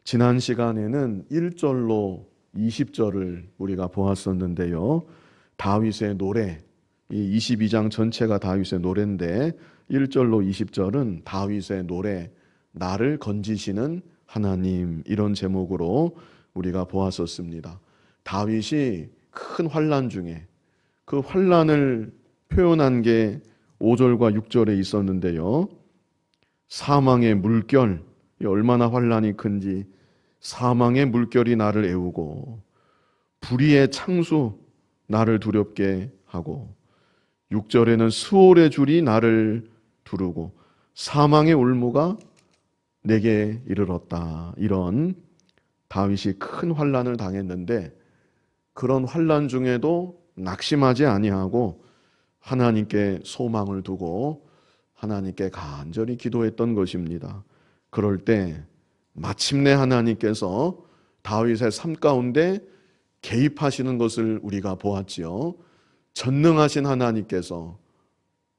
지난 시간에는 1절로 20절을 우리가 보았었는데요. 다윗의 노래, 이 22장 전체가 다윗의 노래인데 1절로 20절은 다윗의 노래, 나를 건지시는 하나님, 이런 제목으로 우리가 보았었습니다. 다윗이 큰 환난 중에 그 환난을 표현한 게 5절과 6절에 있었는데요. 사망의 물결, 얼마나 환난이 큰지, 사망의 물결이 나를 애우고 불의의 창수 나를 두렵게 하고, 6절에는 수월의 줄이 나를 두르고 사망의 울무가 내게 이르렀다. 이런 다윗이 큰 환난을 당했는데 그런 환난 중에도 낙심하지 아니하고 하나님께 소망을 두고 하나님께 간절히 기도했던 것입니다. 그럴 때 마침내 하나님께서 다윗의 삶 가운데 개입하시는 것을 우리가 보았지요. 전능하신 하나님께서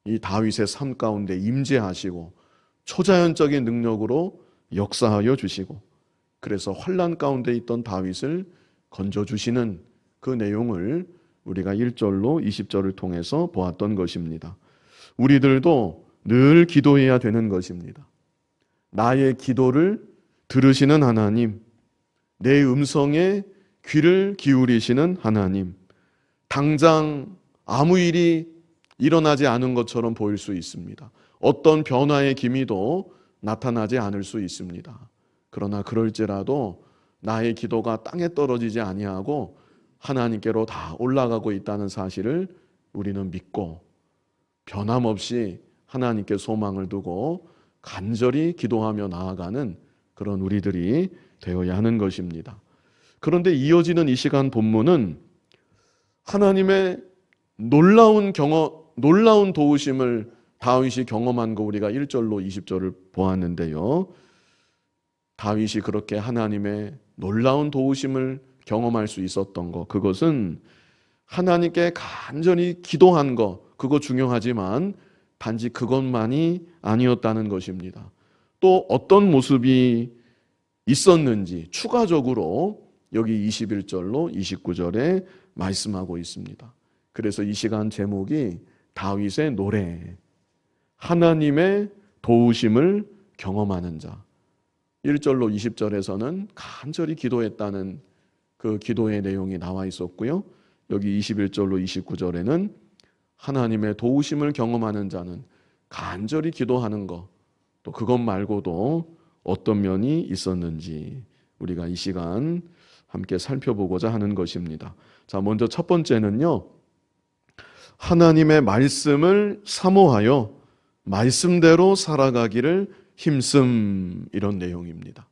이 다윗의 삶 가운데 임재하시고 초자연적인 능력으로 역사하여 주시고, 그래서 환난 가운데 있던 다윗을 건져주시는 그 내용을 우리가 1절로 20절을 통해서 보았던 것입니다. 우리들도 늘 기도해야 되는 것입니다. 나의 기도를 들으시는 하나님, 내 음성에 귀를 기울이시는 하나님, 당장 아무 일이 일어나지 않은 것처럼 보일 수 있습니다. 어떤 변화의 기미도 나타나지 않을 수 있습니다. 그러나 그럴지라도 나의 기도가 땅에 떨어지지 아니하고 하나님께로 다 올라가고 있다는 사실을 우리는 믿고 변함없이 하나님께 소망을 두고 간절히 기도하며 나아가는 그런 우리들이 되어야 하는 것입니다. 그런데 이어지는 이 시간 본문은 하나님의 놀라운 도우심을 다윗이 경험한 거 우리가 1절로 20절을 보았는데요. 다윗이 그렇게 하나님의 놀라운 도우심을 경험할 수 있었던 것, 그것은 하나님께 간절히 기도한 것, 그거 중요하지만 단지 그것만이 아니었다는 것입니다. 또 어떤 모습이 있었는지 추가적으로 여기 21절로 29절에 말씀하고 있습니다. 그래서 이 시간 제목이 다윗의 노래, 하나님의 도우심을 경험하는 자. 1절로 20절에서는 간절히 기도했다는 그 기도의 내용이 나와 있었고요. 여기 21절로 29절에는 하나님의 도우심을 경험하는 자는 간절히 기도하는 것, 또 그것 말고도 어떤 면이 있었는지 우리가 이 시간 함께 살펴보고자 하는 것입니다. 자, 먼저 첫 번째는요, 하나님의 말씀을 사모하여 말씀대로 살아가기를 힘씀, 이런 내용입니다.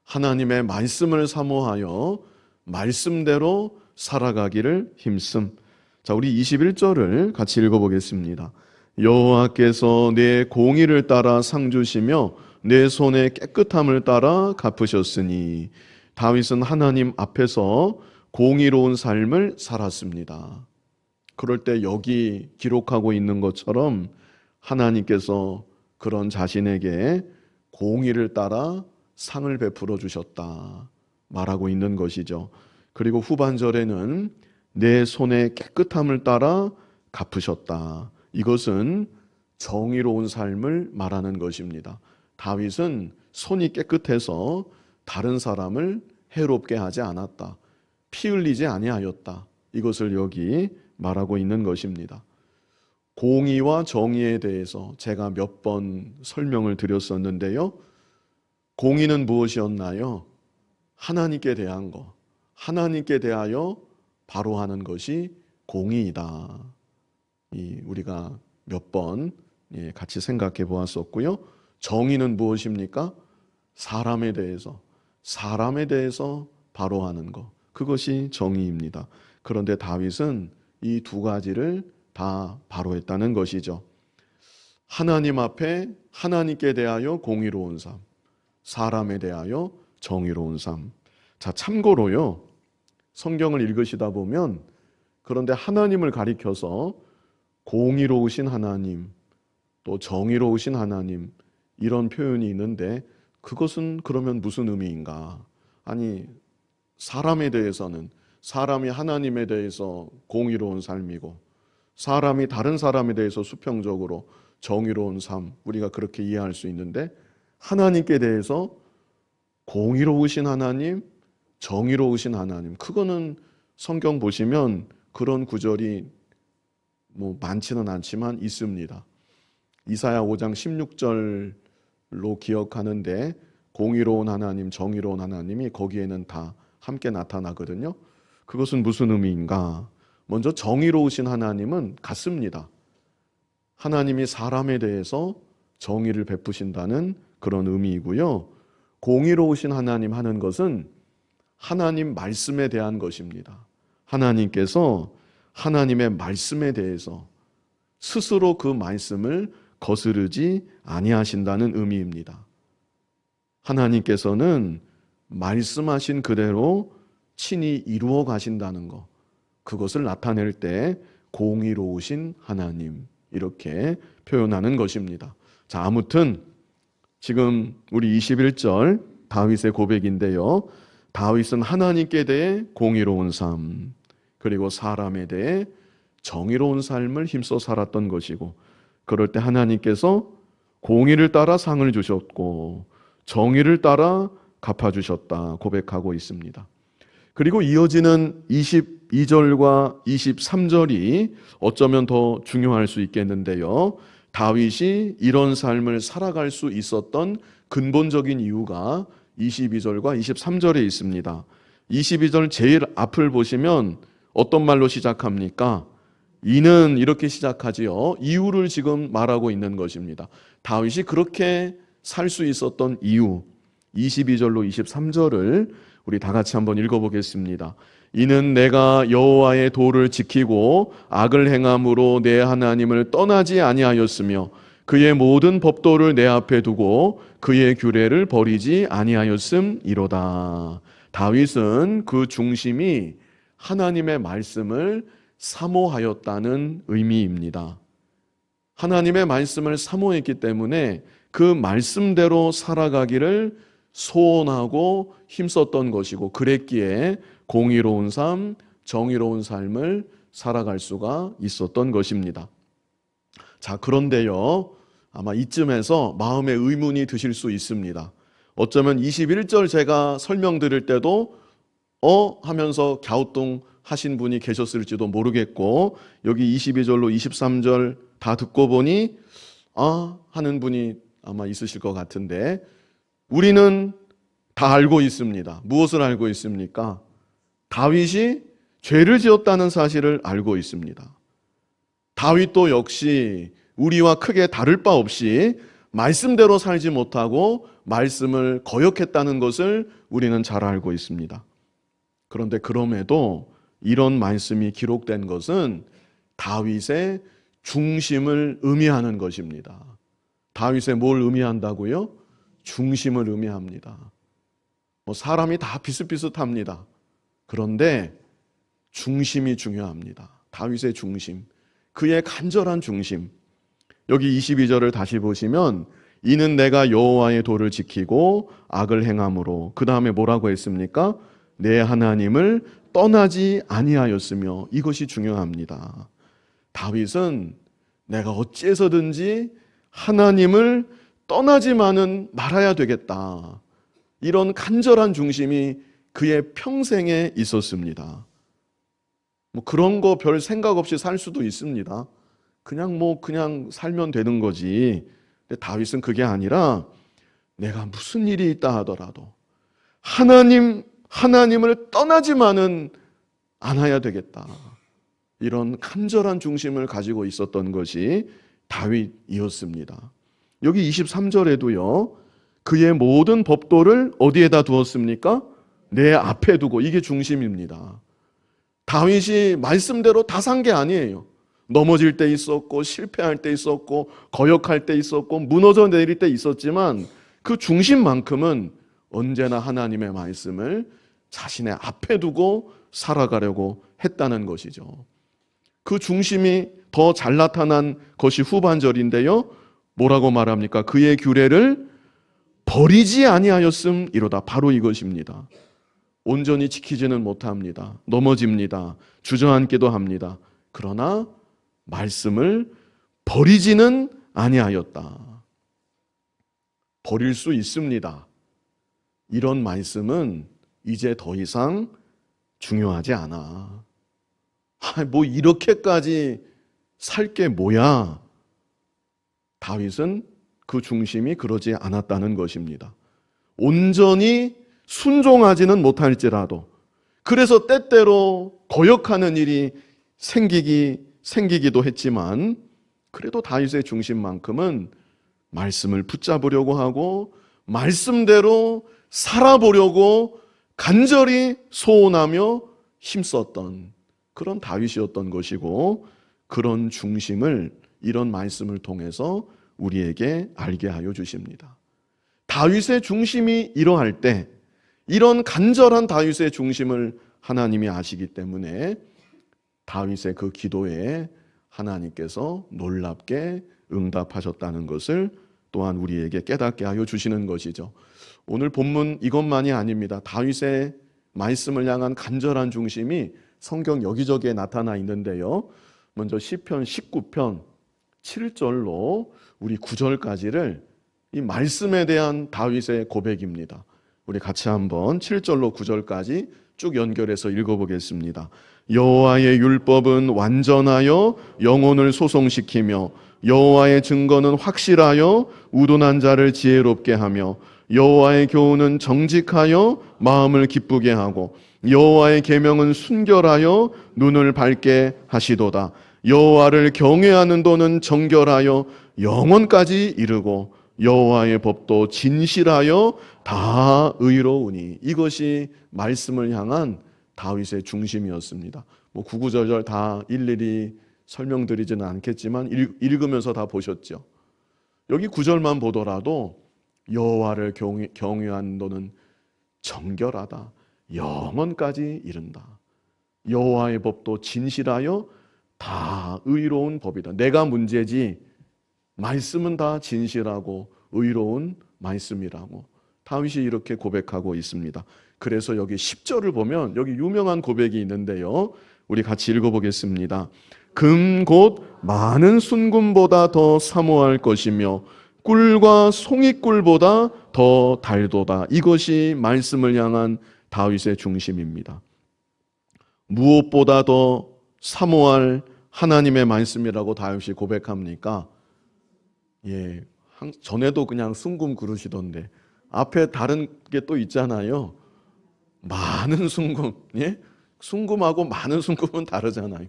하나님의 말씀을 사모하여 말씀대로 살아가기를 힘씀. 자, 우리 21절을 같이 읽어보겠습니다. 여호와께서 내 공의를 따라 상 주시며 내 손의 깨끗함을 따라 갚으셨으니. 다윗은 하나님 앞에서 공의로운 삶을 살았습니다. 그럴 때 여기 기록하고 있는 것처럼 하나님께서 그런 자신에게 공의를 따라 상을 베풀어 주셨다 말하고 있는 것이죠. 그리고 후반절에는 내 손의 깨끗함을 따라 갚으셨다. 이것은 정의로운 삶을 말하는 것입니다. 다윗은 손이 깨끗해서 다른 사람을 해롭게 하지 않았다. 피 흘리지 아니하였다. 이것을 여기 말하고 있는 것입니다. 공의와 정의에 대해서 제가 몇 번 설명을 드렸었는데요. 공의는 무엇이었나요? 하나님께 대한 것, 하나님께 대하여 바로 하는 것이 공의이다. 우리가 몇 번 같이 생각해 보았었고요. 정의는 무엇입니까? 사람에 대해서 바로 하는 것, 그것이 정의입니다. 그런데 다윗은 이 두 가지를 다 바로 했다는 것이죠. 하나님 앞에 하나님께 대하여 공의로운 삶, 사람에 대하여 정의로운 삶. 자, 참고로요, 성경을 읽으시다 보면 그런데 하나님을 가리켜서 공의로우신 하나님, 또 정의로우신 하나님, 이런 표현이 있는데 그것은 그러면 무슨 의미인가? 아니, 사람에 대해서는 사람이 하나님에 대해서 공의로운 삶이고 사람이 다른 사람에 대해서 수평적으로 정의로운 삶, 우리가 그렇게 이해할 수 있는데 하나님께 대해서 공의로우신 하나님, 정의로우신 하나님, 그거는 성경 보시면 그런 구절이 뭐 많지는 않지만 있습니다. 이사야 5장 16절로 기억하는데 공의로운 하나님, 정의로운 하나님이 거기에는 다 함께 나타나거든요. 그것은 무슨 의미인가? 먼저 정의로우신 하나님은 같습니다. 하나님이 사람에 대해서 정의를 베푸신다는 그런 의미이고요. 공의로우신 하나님 하는 것은 하나님 말씀에 대한 것입니다. 하나님께서 하나님의 말씀에 대해서 스스로 그 말씀을 거스르지 아니하신다는 의미입니다. 하나님께서는 말씀하신 그대로 친히 이루어 가신다는 것, 그것을 나타낼 때 공의로우신 하나님, 이렇게 표현하는 것입니다. 자, 아무튼 지금 우리 21절 다윗의 고백인데요. 다윗은 하나님께 대해 공의로운 삶, 그리고 사람에 대해 정의로운 삶을 힘써 살았던 것이고, 그럴 때 하나님께서 공의를 따라 상을 주셨고 정의를 따라 갚아주셨다 고백하고 있습니다. 그리고 이어지는 22절과 23절이 어쩌면 더 중요할 수 있겠는데요. 다윗이 이런 삶을 살아갈 수 있었던 근본적인 이유가 22절과 23절에 있습니다. 22절 제일 앞을 보시면 어떤 말로 시작합니까? 이는 이렇게 시작하지요. 이유를 지금 말하고 있는 것입니다. 다윗이 그렇게 살 수 있었던 이유, 22절로 23절을 우리 다 같이 한번 읽어보겠습니다. 이는 내가 여호와의 도를 지키고 악을 행함으로 내 하나님을 떠나지 아니하였으며 그의 모든 법도를 내 앞에 두고 그의 규례를 버리지 아니하였음이로다. 다윗은 그 중심이 하나님의 말씀을 사모하였다는 의미입니다. 하나님의 말씀을 사모했기 때문에 그 말씀대로 살아가기를 소원하고 힘썼던 것이고, 그랬기에 공의로운 삶, 정의로운 삶을 살아갈 수가 있었던 것입니다. 자, 그런데요, 아마 이쯤에서 마음의 의문이 드실 수 있습니다. 어쩌면 21절 제가 설명드릴 때도 하면서 갸우뚱하신 분이 계셨을지도 모르겠고, 여기 22절로 23절 다 듣고 보니 하는 분이 아마 있으실 것 같은데, 우리는 다 알고 있습니다. 무엇을 알고 있습니까? 다윗이 죄를 지었다는 사실을 알고 있습니다. 다윗도 역시 우리와 크게 다를 바 없이 말씀대로 살지 못하고 말씀을 거역했다는 것을 우리는 잘 알고 있습니다. 그런데 그럼에도 이런 말씀이 기록된 것은 다윗의 중심을 의미하는 것입니다. 다윗의 뭘 의미한다고요? 중심을 의미합니다. 사람이 다 비슷비슷합니다. 그런데 중심이 중요합니다. 다윗의 중심, 그의 간절한 중심. 여기 22절을 다시 보시면 이는 내가 여호와의 도를 지키고 악을 행함으로, 그 다음에 뭐라고 했습니까? 내 하나님을 떠나지 아니하였으며, 이것이 중요합니다. 다윗은 내가 어찌해서든지 하나님을 떠나지만은 말아야 되겠다, 이런 간절한 중심이 그의 평생에 있었습니다. 그런 거 별 생각 없이 살 수도 있습니다. 그냥 살면 되는 거지. 근데 다윗은 그게 아니라 내가 무슨 일이 있다 하더라도 하나님을 떠나지만은 않아야 되겠다, 이런 간절한 중심을 가지고 있었던 것이 다윗이었습니다. 여기 23절에도요, 그의 모든 법도를 어디에다 두었습니까? 내 앞에 두고, 이게 중심입니다. 다윗이 말씀대로 다 산 게 아니에요. 넘어질 때 있었고, 실패할 때 있었고, 거역할 때 있었고, 무너져 내릴 때 있었지만 그 중심만큼은 언제나 하나님의 말씀을 자신의 앞에 두고 살아가려고 했다는 것이죠. 그 중심이 더 잘 나타난 것이 후반절인데요, 뭐라고 말합니까? 그의 규례를 버리지 아니하였음 이로다. 바로 이것입니다. 온전히 지키지는 못합니다. 넘어집니다. 주저앉기도 합니다. 그러나 말씀을 버리지는 아니하였다. 버릴 수 있습니다. 이런 말씀은 이제 더 이상 중요하지 않아. 뭐 이렇게까지 살 게 뭐야? 다윗은 그 중심이 그러지 않았다는 것입니다. 온전히 순종하지는 못할지라도, 그래서 때때로 거역하는 일이 생기기도 했지만, 그래도 다윗의 중심만큼은 말씀을 붙잡으려고 하고 말씀대로 살아보려고 간절히 소원하며 힘썼던 그런 다윗이었던 것이고, 그런 중심을 이런 말씀을 통해서 우리에게 알게 하여 주십니다. 다윗의 중심이 이러할 때, 이런 간절한 다윗의 중심을 하나님이 아시기 때문에 다윗의 그 기도에 하나님께서 놀랍게 응답하셨다는 것을 또한 우리에게 깨닫게 하여 주시는 것이죠. 오늘 본문 이것만이 아닙니다. 다윗의 말씀을 향한 간절한 중심이 성경 여기저기에 나타나 있는데요. 먼저 시편 19편 7절로 우리 9절까지를 이 말씀에 대한 다윗의 고백입니다. 우리 같이 한번 7절로 9절까지 쭉 연결해서 읽어보겠습니다. 여호와의 율법은 완전하여 영혼을 소송시키며 여호와의 증거는 확실하여 우둔한 자를 지혜롭게 하며 여호와의 교훈은 정직하여 마음을 기쁘게 하고 여호와의 계명은 순결하여 눈을 밝게 하시도다. 여호와를 경외하는 도는 정결하여 영원까지 이르고 여호와의 법도 진실하여 다 의로우니. 이것이 말씀을 향한 다윗의 중심이었습니다. 뭐 구구절절 다 일일이 설명드리지는 않겠지만 읽으면서 다 보셨죠. 여기 9절만 보더라도 여호와를 경외하는 도는 정결하다. 영원까지 이른다. 여호와의 법도 진실하여 다 의로운 법이다. 내가 문제지 말씀은 다 진실하고 의로운 말씀이라고 다윗이 이렇게 고백하고 있습니다. 그래서 여기 10절을 보면 여기 유명한 고백이 있는데요. 우리 같이 읽어보겠습니다. 금 곧 많은 순금보다 더 사모할 것이며 꿀과 송이꿀보다 더 달도다. 이것이 말씀을 향한 다윗의 중심입니다. 무엇보다 더 사모할 하나님의 말씀이라고 다윗이 고백합니까? 예, 전에도 그냥 순금 그러시던데 앞에 다른 게 또 있잖아요. 많은 순금, 예? 순금하고 많은 순금은 다르잖아요.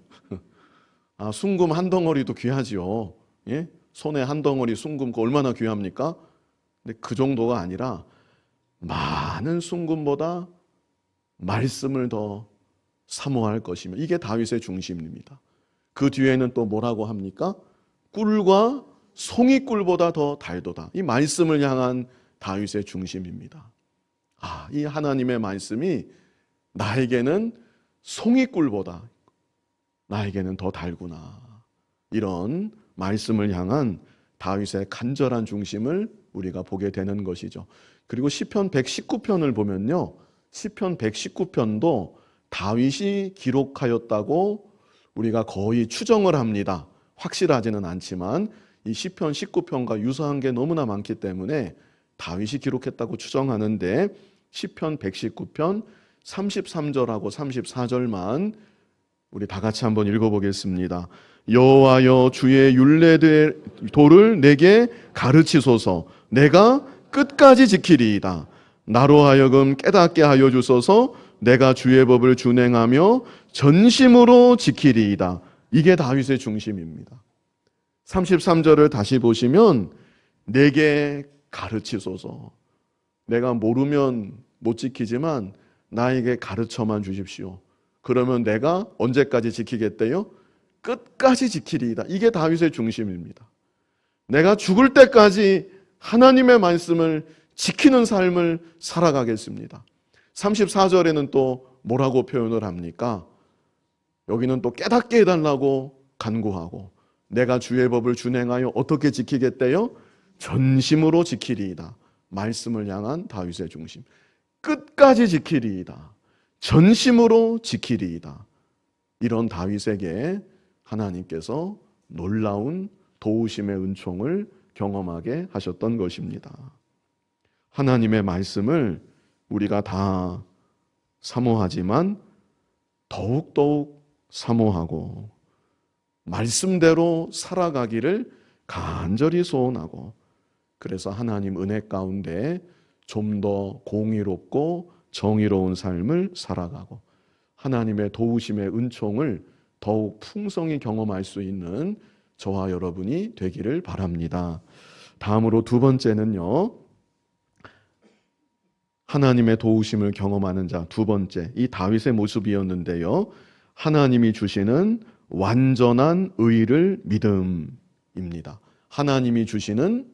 아, 순금 한 덩어리도 귀하지요. 예? 손에 한 덩어리 순금 그 얼마나 귀합니까? 근데 그 정도가 아니라 많은 순금보다 말씀을 더 사모할 것이며, 이게 다윗의 중심입니다. 그 뒤에는 또 뭐라고 합니까? 꿀과 송이꿀보다 더 달도다. 이 말씀을 향한 다윗의 중심입니다. 아, 이 하나님의 말씀이 나에게는 송이꿀보다 나에게는 더 달구나. 이런 말씀을 향한 다윗의 간절한 중심을 우리가 보게 되는 것이죠. 그리고 시편 119편을 보면요, 시편 119편도 다윗이 기록하였다고 우리가 거의 추정을 합니다. 확실하지는 않지만 이 시편 19편과 유사한 게 너무나 많기 때문에 다윗이 기록했다고 추정하는데, 시편 119편 33절하고 34절만 우리 다 같이 한번 읽어보겠습니다. 여호와여 주의 율례도를 내게 가르치소서. 내가 끝까지 지키리이다. 나로 하여금 깨닫게 하여 주소서. 내가 주의 법을 준행하며 전심으로 지키리이다. 이게 다윗의 중심입니다. 33절을 다시 보시면 내게 가르치소서. 내가 모르면 못 지키지만 나에게 가르쳐만 주십시오. 그러면 내가 언제까지 지키겠대요? 끝까지 지키리이다. 이게 다윗의 중심입니다. 내가 죽을 때까지 하나님의 말씀을 지키는 삶을 살아가겠습니다. 34절에는 또 뭐라고 표현을 합니까? 여기는 또 깨닫게 해달라고 간구하고, 내가 주의 법을 준행하여 어떻게 지키겠대요? 전심으로 지키리이다. 말씀을 향한 다윗의 중심. 끝까지 지키리이다. 전심으로 지키리이다. 이런 다윗에게 하나님께서 놀라운 도우심의 은총을 경험하게 하셨던 것입니다. 하나님의 말씀을 우리가 다 사모하지만 더욱더욱 사모하고 말씀대로 살아가기를 간절히 소원하고, 그래서 하나님 은혜 가운데 좀 더 공의롭고 정의로운 삶을 살아가고 하나님의 도우심의 은총을 더욱 풍성히 경험할 수 있는 저와 여러분이 되기를 바랍니다. 다음으로 두 번째는요, 하나님의 도우심을 경험하는 자, 두 번째, 이 다윗의 모습이었는데요, 하나님이 주시는 완전한 의를 믿음입니다. 하나님이 주시는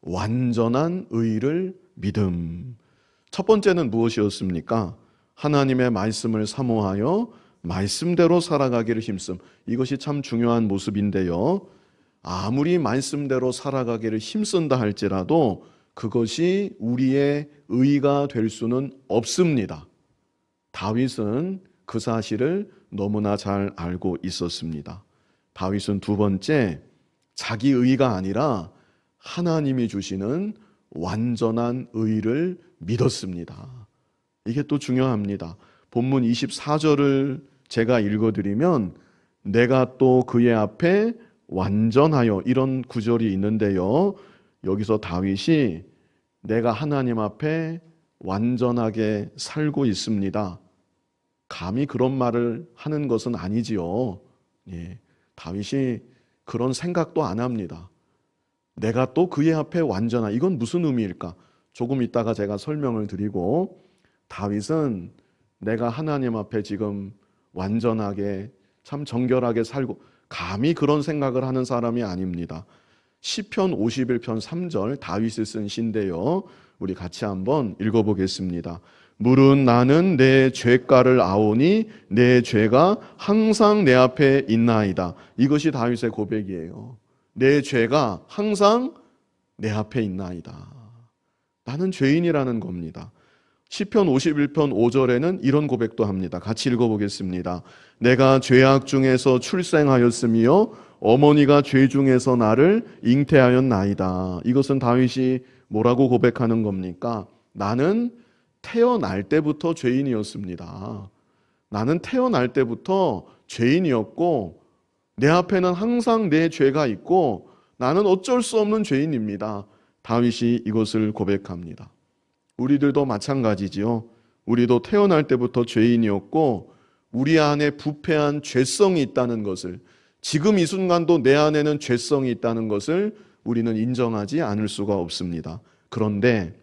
완전한 의를 믿음. 첫 번째는 무엇이었습니까? 하나님의 말씀을 사모하여 말씀대로 살아가기를 힘씀. 이것이 참 중요한 모습인데요, 아무리 말씀대로 살아가기를 힘쓴다 할지라도 그것이 우리의 의가 될 수는 없습니다. 다윗은 그 사실을 너무나 잘 알고 있었습니다. 다윗은 두 번째, 자기 의가 아니라 하나님이 주시는 완전한 의를 믿었습니다. 이게 또 중요합니다. 본문 24절을 제가 읽어드리면 내가 또 그의 앞에 완전하여, 이런 구절이 있는데요, 여기서 다윗이 내가 하나님 앞에 완전하게 살고 있습니다, 감히 그런 말을 하는 것은 아니지요. 다윗이 그런 생각도 안 합니다. 내가 또 그의 앞에 완전한, 이건 무슨 의미일까? 조금 이따가 제가 설명을 드리고, 다윗은 내가 하나님 앞에 지금 완전하게 참 정결하게 살고, 감히 그런 생각을 하는 사람이 아닙니다. 시편 51편 3절 다윗이 쓴 시인데요, 우리 같이 한번 읽어보겠습니다. 물은 나는 내 죄가를 아오니 내 죄가 항상 내 앞에 있나이다. 이것이 다윗의 고백이에요. 내 죄가 항상 내 앞에 있나이다. 나는 죄인이라는 겁니다. 시편 51편 5절에는 이런 고백도 합니다. 같이 읽어보겠습니다. 내가 죄악 중에서 출생하였으며 어머니가 죄 중에서 나를 잉태하였나이다. 이것은 다윗이 뭐라고 고백하는 겁니까? 나는 태어날 때부터 죄인이었습니다. 나는 태어날 때부터 죄인이었고 내 앞에는 항상 내 죄가 있고 나는 어쩔 수 없는 죄인입니다. 다윗이 이것을 고백합니다. 우리들도 마찬가지지요. 우리도 태어날 때부터 죄인이었고 우리 안에 부패한 죄성이 있다는 것을, 지금 이 순간도 내 안에는 죄성이 있다는 것을 우리는 인정하지 않을 수가 없습니다. 그런데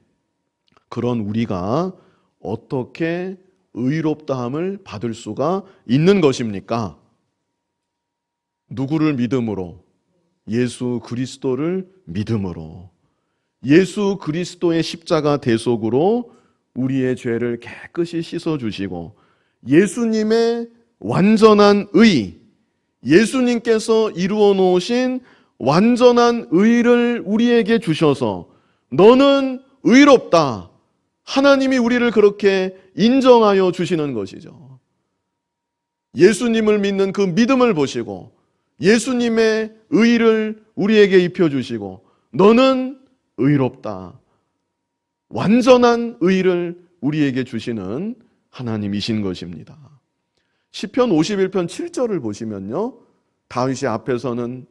그런 우리가 어떻게 의롭다함을 받을 수가 있는 것입니까? 누구를 믿음으로? 예수 그리스도를 믿음으로. 예수 그리스도의 십자가 대속으로 우리의 죄를 깨끗이 씻어주시고 예수님의 완전한 의, 예수님께서 이루어 놓으신 완전한 의를 우리에게 주셔서 너는 의롭다, 하나님이 우리를 그렇게 인정하여 주시는 것이죠. 예수님을 믿는 그 믿음을 보시고 예수님의 의를 우리에게 입혀주시고 너는 의롭다, 완전한 의를 우리에게 주시는 하나님이신 것입니다. 시편 51편 7절을 보시면요, 다윗이 앞에서는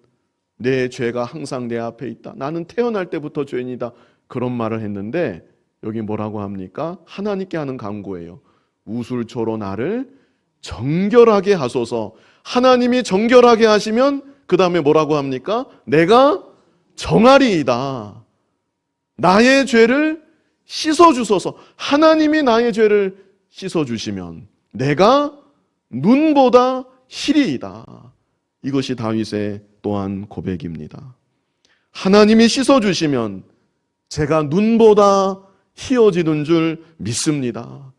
내 죄가 항상 내 앞에 있다, 나는 태어날 때부터 죄인이다, 그런 말을 했는데 여기 뭐라고 합니까? 하나님께 하는 간구예요. 우술초로 나를 정결하게 하소서. 하나님이 정결하게 하시면 그 다음에 뭐라고 합니까? 내가 정하리이다. 나의 죄를 씻어주소서. 하나님이 나의 죄를 씻어주시면 내가 눈보다 희리이다. 이것이 다윗의 또한 고백입니다. 하나님이 씻어주시면 제가 눈보다 희어지는 줄 믿습니다.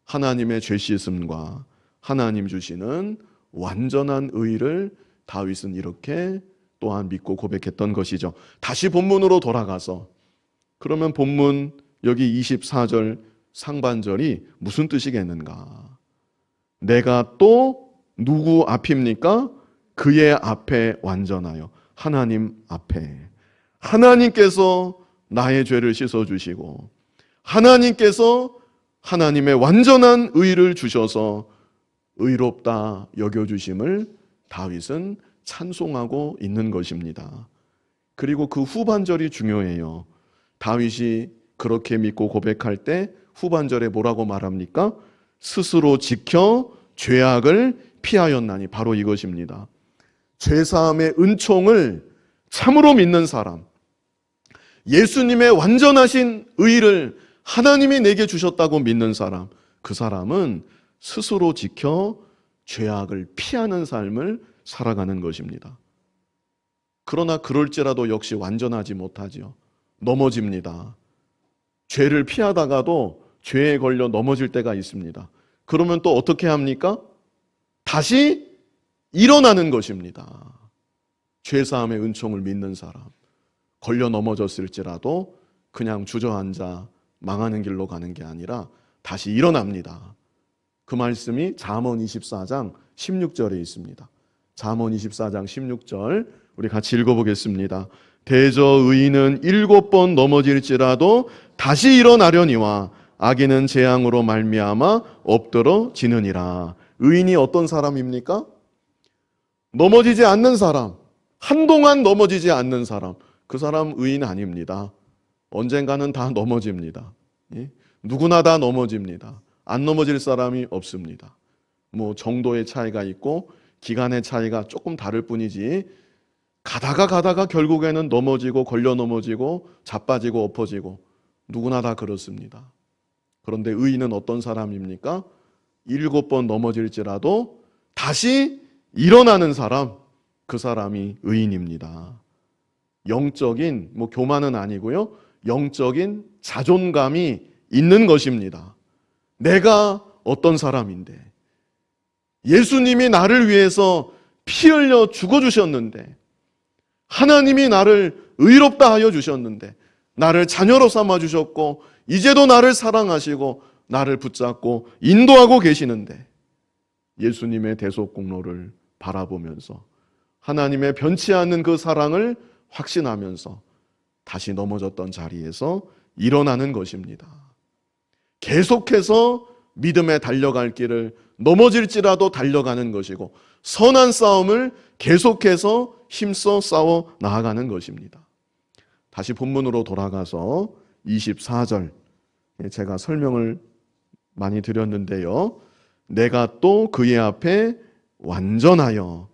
하나님의 죄 씻음과 하나님 주시는 완전한 의를 다윗은 이렇게 또한 믿고 고백했던 것이죠. 다시 본문으로 돌아가서 그러면 본문 여기 24절 상반절이 무슨 뜻이겠는가? 내가 또 누구 앞입니까? 그의 앞에 완전하여. 하나님 앞에. 하나님께서 나의 죄를 씻어주시고 하나님께서 하나님의 완전한 의를 주셔서 의롭다 여겨주심을 다윗은 찬송하고 있는 것입니다. 그리고 그 후반절이 중요해요. 다윗이 그렇게 믿고 고백할 때 후반절에 뭐라고 말합니까? 스스로 지켜 죄악을 피하였나니. 바로 이것입니다. 죄사함의 은총을 참으로 믿는 사람, 예수님의 완전하신 의를 하나님이 내게 주셨다고 믿는 사람, 그 사람은 스스로 지켜 죄악을 피하는 삶을 살아가는 것입니다. 그러나 그럴지라도 역시 완전하지 못하죠. 넘어집니다. 죄를 피하다가도 죄에 걸려 넘어질 때가 있습니다. 그러면 또 어떻게 합니까? 다시 일어나는 것입니다. 죄사함의 은총을 믿는 사람, 걸려 넘어졌을지라도 그냥 주저앉아 망하는 길로 가는 게 아니라 다시 일어납니다. 그 말씀이 잠언 24장 16절에 있습니다. 잠언 24장 16절 우리 같이 읽어보겠습니다. 대저 의인은 7번 넘어질지라도 다시 일어나려니와 악인은 재앙으로 말미암아 엎드러지느니라. 의인이 어떤 사람입니까? 넘어지지 않는 사람, 한동안 넘어지지 않는 사람, 그 사람 의인 아닙니다. 언젠가는 다 넘어집니다. 누구나 다 넘어집니다. 안 넘어질 사람이 없습니다. 뭐 정도의 차이가 있고 기간의 차이가 조금 다를 뿐이지 가다가 결국에는 넘어지고 걸려 넘어지고 자빠지고 엎어지고 누구나 다 그렇습니다. 그런데 의인은 어떤 사람입니까? 7번 넘어질지라도 다시 일어나는 사람, 그 사람이 의인입니다. 영적인 교만은 아니고요, 영적인 자존감이 있는 것입니다. 내가 어떤 사람인데, 예수님이 나를 위해서 피 흘려 죽어주셨는데, 하나님이 나를 의롭다 하여 주셨는데, 나를 자녀로 삼아주셨고 이제도 나를 사랑하시고 나를 붙잡고 인도하고 계시는데, 예수님의 대속공로를 바라보면서 하나님의 변치 않는 그 사랑을 확신하면서 다시 넘어졌던 자리에서 일어나는 것입니다. 계속해서 믿음에 달려갈 길을 넘어질지라도 달려가는 것이고, 선한 싸움을 계속해서 힘써 싸워 나아가는 것입니다. 다시 본문으로 돌아가서 24절, 제가 설명을 많이 드렸는데요. 내가 또 그의 앞에 완전하여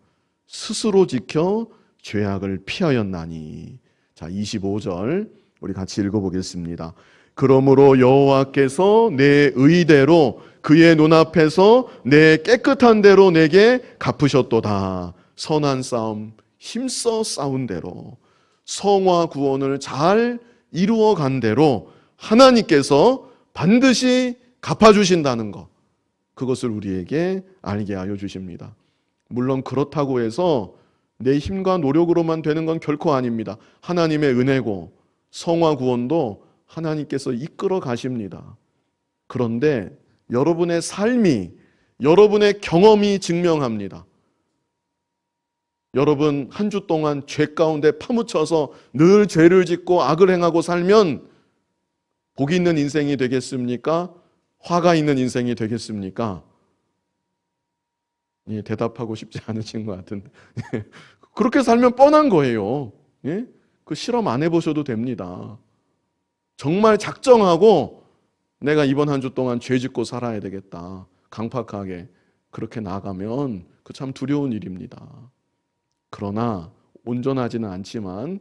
스스로 지켜 죄악을 피하였나니. 자, 25절 우리 같이 읽어보겠습니다. 그러므로 여호와께서 내 의대로 그의 눈앞에서 내 깨끗한 대로 내게 갚으셨도다. 선한 싸움 힘써 싸운 대로, 성화 구원을 잘 이루어 간 대로 하나님께서 반드시 갚아주신다는 것, 그것을 우리에게 알게 하여 주십니다. 물론 그렇다고 해서 내 힘과 노력으로만 되는 건 결코 아닙니다. 하나님의 은혜고 성화 구원도 하나님께서 이끌어 가십니다. 그런데 여러분의 삶이, 여러분의 경험이 증명합니다. 여러분 한 주 동안 죄 가운데 파묻혀서 늘 죄를 짓고 악을 행하고 살면 복이 있는 인생이 되겠습니까? 화가 있는 인생이 되겠습니까? 예, 대답하고 싶지 않으신 것 같은데 그렇게 살면 뻔한 거예요. 예? 그 실험 안 해보셔도 됩니다. 정말 작정하고 내가 이번 한 주 동안 죄 짓고 살아야 되겠다, 강팍하게 그렇게 나가면 그 참 두려운 일입니다. 그러나 온전하지는 않지만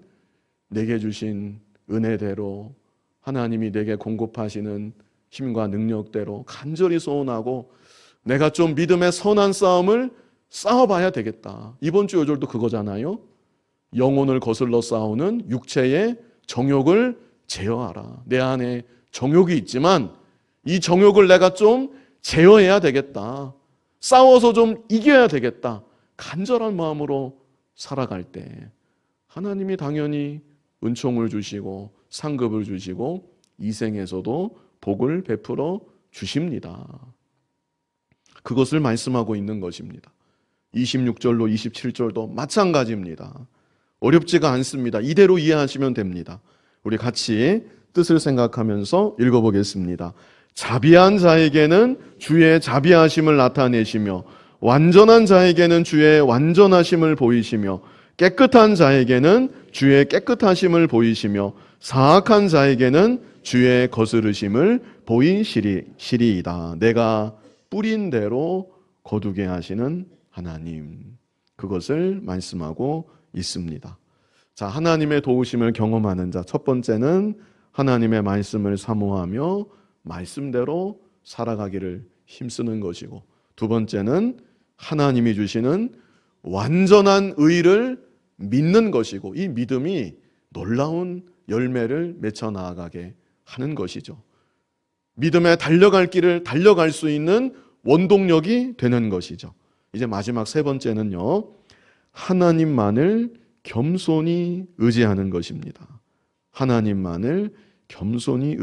내게 주신 은혜대로 하나님이 내게 공급하시는 힘과 능력대로 간절히 소원하고 내가 좀 믿음의 선한 싸움을 싸워봐야 되겠다. 이번 주 요절도 그거잖아요. 영혼을 거슬러 싸우는 육체의 정욕을 제어하라. 내 안에 정욕이 있지만 이 정욕을 내가 좀 제어해야 되겠다. 싸워서 좀 이겨야 되겠다. 간절한 마음으로 살아갈 때 하나님이 당연히 은총을 주시고 상급을 주시고 이 생에서도 복을 베풀어 주십니다. 그것을 말씀하고 있는 것입니다. 26절로 27절도 마찬가지입니다. 어렵지가 않습니다. 이대로 이해하시면 됩니다. 우리 같이 뜻을 생각하면서 읽어보겠습니다. 자비한 자에게는 주의 자비하심을 나타내시며 완전한 자에게는 주의 완전하심을 보이시며 깨끗한 자에게는 주의 깨끗하심을 보이시며 사악한 자에게는 주의 거스르심을 보이시리이다. 내가 뿌린 대로 거두게 하시는 하나님. 그것을 말씀하고 있습니다. 자, 하나님의 도우심을 경험하는 자. 첫 번째는 하나님의 말씀을 사모하며 말씀대로 살아가기를 힘쓰는 것이고, 두 번째는 하나님이 주시는 완전한 의를 믿는 것이고, 이 믿음이 놀라운 열매를 맺혀 나아가게 하는 것이죠. 믿음에 달려갈 길을 달려갈 수 있는 원동력이 되는 것이죠. 이제 마지막 세 번째는요, 하나님만을 겸손히 의지하는 것입니다. 하나님만을 겸손히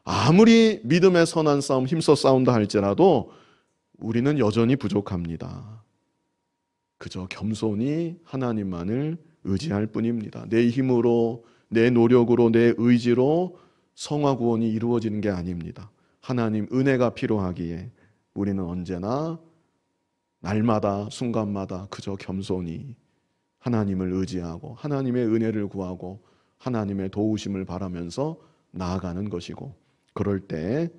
아무리 믿음의 선한 싸움 힘써 싸운다 할지라도 우리는 여전히 부족합니다. 그저 겸손히 하나님만을 의지할 뿐입니다. 내 힘으로, 내 노력으로, 내 의지로 성화 구원이 이루어지는 게 아닙니다. 하나님 은혜가 필요하기에 우리는 언제나 날마다 순간마다 그저 겸손히 하나님을 의지하고 하나님의 은혜를 구하고 하나님의 도우심을 바라면서 나아가는 것이고, 그럴 때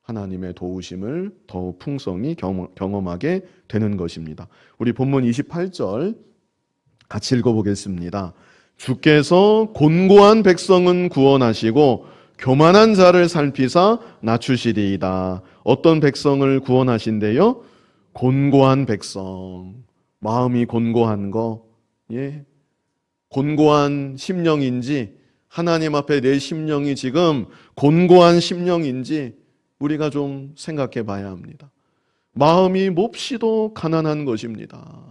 하나님의 도우심을 더욱 풍성히 경험하게 되는 것입니다. 우리 본문 28절 같이 읽어보겠습니다. 주께서 곤고한 백성은 구원하시고 교만한 자를 살피사 낮추시리이다. 어떤 백성을 구원하신대요? 곤고한 백성. 마음이 곤고한 거, 곤고한 심령인지, 하나님 앞에 내 심령이 지금 곤고한 심령인지 우리가 좀 생각해 봐야 합니다. 마음이 몹시도 가난한 것입니다.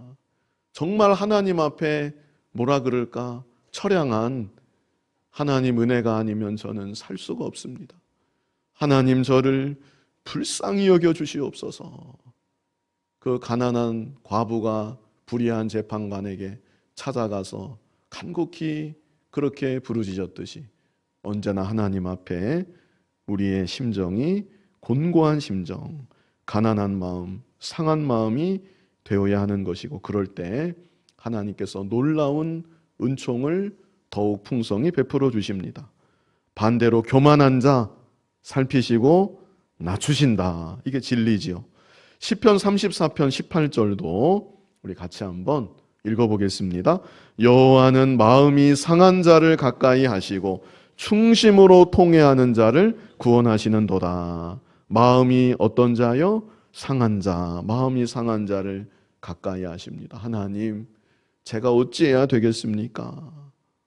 정말 하나님 앞에 뭐라 그럴까? 처량한 하나님 은혜가 아니면 저는 살 수가 없습니다. 하나님 저를 불쌍히 여겨 주시옵소서. 그 가난한 과부가 불의한 재판관에게 찾아가서 간곡히 그렇게 부르짖었듯이 언제나 하나님 앞에 우리의 심정이 곤고한 심정, 가난한 마음, 상한 마음이 되어야 하는 것이고, 그럴 때 하나님께서 놀라운 은총을 더욱 풍성히 베풀어 주십니다. 반대로 교만한 자 살피시고 낮추신다. 이게 진리지요. 시편 34편 18절도 우리 같이 한번 읽어보겠습니다. 여호와는 마음이 상한 자를 가까이 하시고 충심으로 통회하는 자를 구원하시는도다. 마음이 어떤 자요? 상한 자. 마음이 상한 자를 가까이 하십니다. 하나님, 제가 어찌해야 되겠습니까?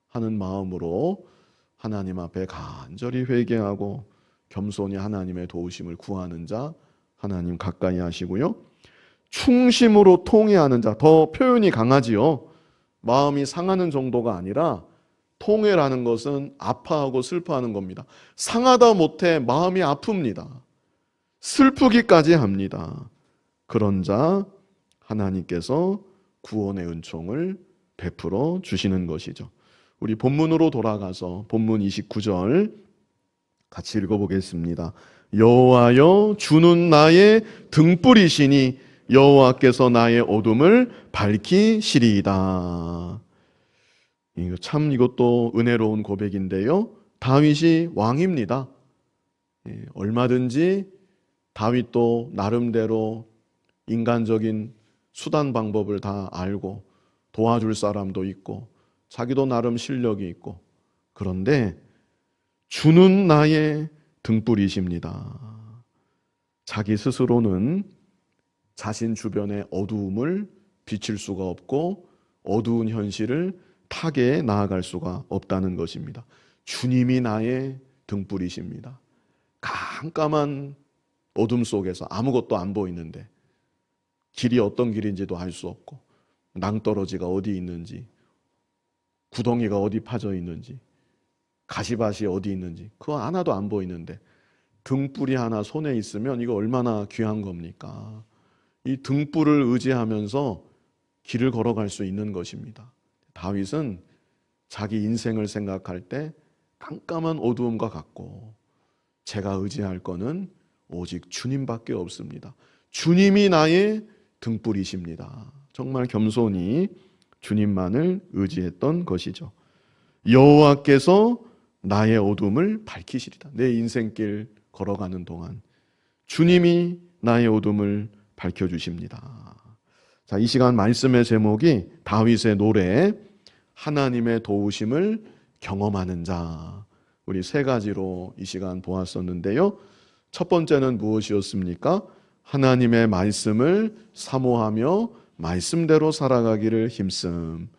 하는 마음으로 하나님 앞에 간절히 회개하고 겸손히 하나님의 도우심을 구하는 자 하나님 가까이 하시고요. 충심으로 통회하는 자, 더 표현이 강하지요. 마음이 상하는 정도가 아니라 통회라는 것은 아파하고 슬퍼하는 겁니다. 상하다 못해 마음이 아픕니다. 슬프기까지 합니다. 그런 자 하나님께서 구원의 은총을 베풀어 주시는 것이죠. 우리 본문으로 돌아가서 본문 29절 같이 읽어보겠습니다. 여호와여 주는 나의 등불이시니 여호와께서 나의 어둠을 밝히시리이다. 참 이것도 은혜로운 고백인데요. 다윗이 왕입니다. 얼마든지 다윗도 나름대로 인간적인 수단 방법을 다 알고 도와줄 사람도 있고 자기도 나름 실력이 있고, 그런데 주는 나의 등불이십니다. 자기 스스로는 자신 주변의 어두움을 비칠 수가 없고 어두운 현실을 타개해 나아갈 수가 없다는 것입니다. 주님이 나의 등불이십니다. 깜깜한 어둠 속에서 아무것도 안 보이는데 길이 어떤 길인지도 알 수 없고 낭떠러지가 어디 있는지 구덩이가 어디 파져 있는지 가시밭이 어디 있는지 그거 하나도 안 보이는데 등불이 하나 손에 있으면 이거 얼마나 귀한 겁니까? 이 등불을 의지하면서 길을 걸어갈 수 있는 것입니다. 다윗은 자기 인생을 생각할 때 깜깜한 어두움과 같고 제가 의지할 거는 오직 주님밖에 없습니다. 주님이 나의 등불이십니다. 정말 겸손히 주님만을 의지했던 것이죠. 여호와께서 나의 어둠을 밝히시리다. 내 인생길 걸어가는 동안 주님이 나의 어둠을 밝혀주십니다. 자, 이 시간 말씀의 제목이 다윗의 노래, 하나님의 도우심을 경험하는 자. 우리 세 가지로 이 시간 보았었는데요. 첫 번째는 무엇이었습니까? 하나님의 말씀을 사모하며 말씀대로 살아가기를 힘씀.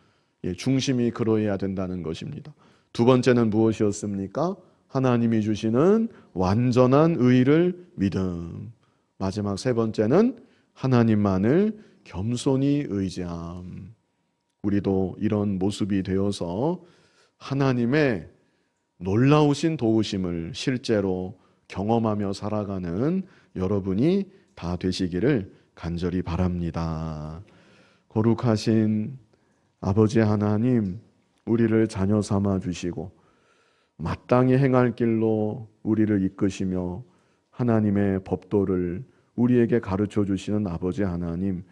중심이 그러해야 된다는 것입니다. 두 번째는 무엇이었습니까? 하나님이 주시는 완전한 의를 믿음. 마지막 세 번째는 하나님만을 겸손히 의지함. 우리도 이런 모습이 되어서 하나님의 놀라우신 도우심을 실제로 경험하며 살아가는 여러분이 다 되시기를 간절히 바랍니다. 거룩하신 아버지 하나님, 우리를 자녀 삼아 주시고 마땅히 행할 길로 우리를 이끄시며 하나님의 법도를 우리에게 가르쳐 주시는 아버지 하나님,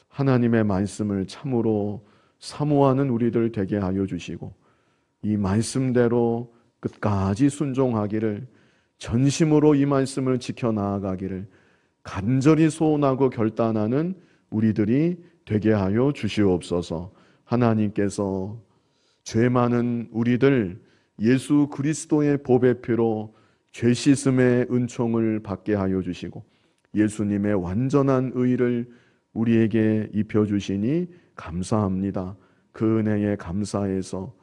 하나님의 말씀을 참으로 사모하는 우리들 되게 하여 주시고 이 말씀대로 끝까지 순종하기를, 전심으로 이 말씀을 지켜나가기를 간절히 소원하고 결단하는 우리들이 되게 하여 주시옵소서. 하나님께서 죄 많은 우리들 예수 그리스도의 보배 피로 죄 씻음의 은총을 받게 하여 주시고 예수님의 완전한 의를 우리에게 입혀주시니 감사합니다. 그 은혜에 감사해서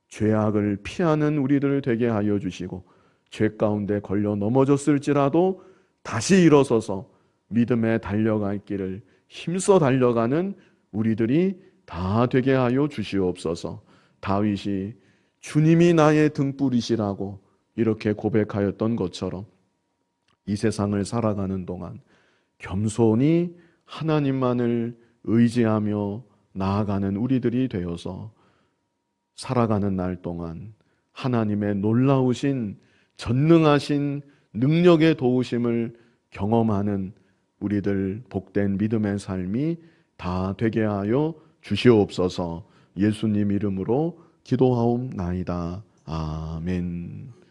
죄악을 피하는 우리들 되게 하여 주시고 죄 가운데 걸려 넘어졌을지라도 다시 일어서서 믿음에 달려갈 길을 힘써 달려가는 우리들이 다 되게 하여 주시옵소서. 다윗이 주님이 나의 등불이시라고 이렇게 고백하였던 것처럼 이 세상을 살아가는 동안 겸손히 하나님만을 의지하며 나아가는 우리들이 되어서 살아가는 날 동안 하나님의 놀라우신 전능하신 능력의 도우심을 경험하는 우리들 복된 믿음의 삶이 다 되게 하여 주시옵소서. 예수님 이름으로 기도하옵나이다. 아멘.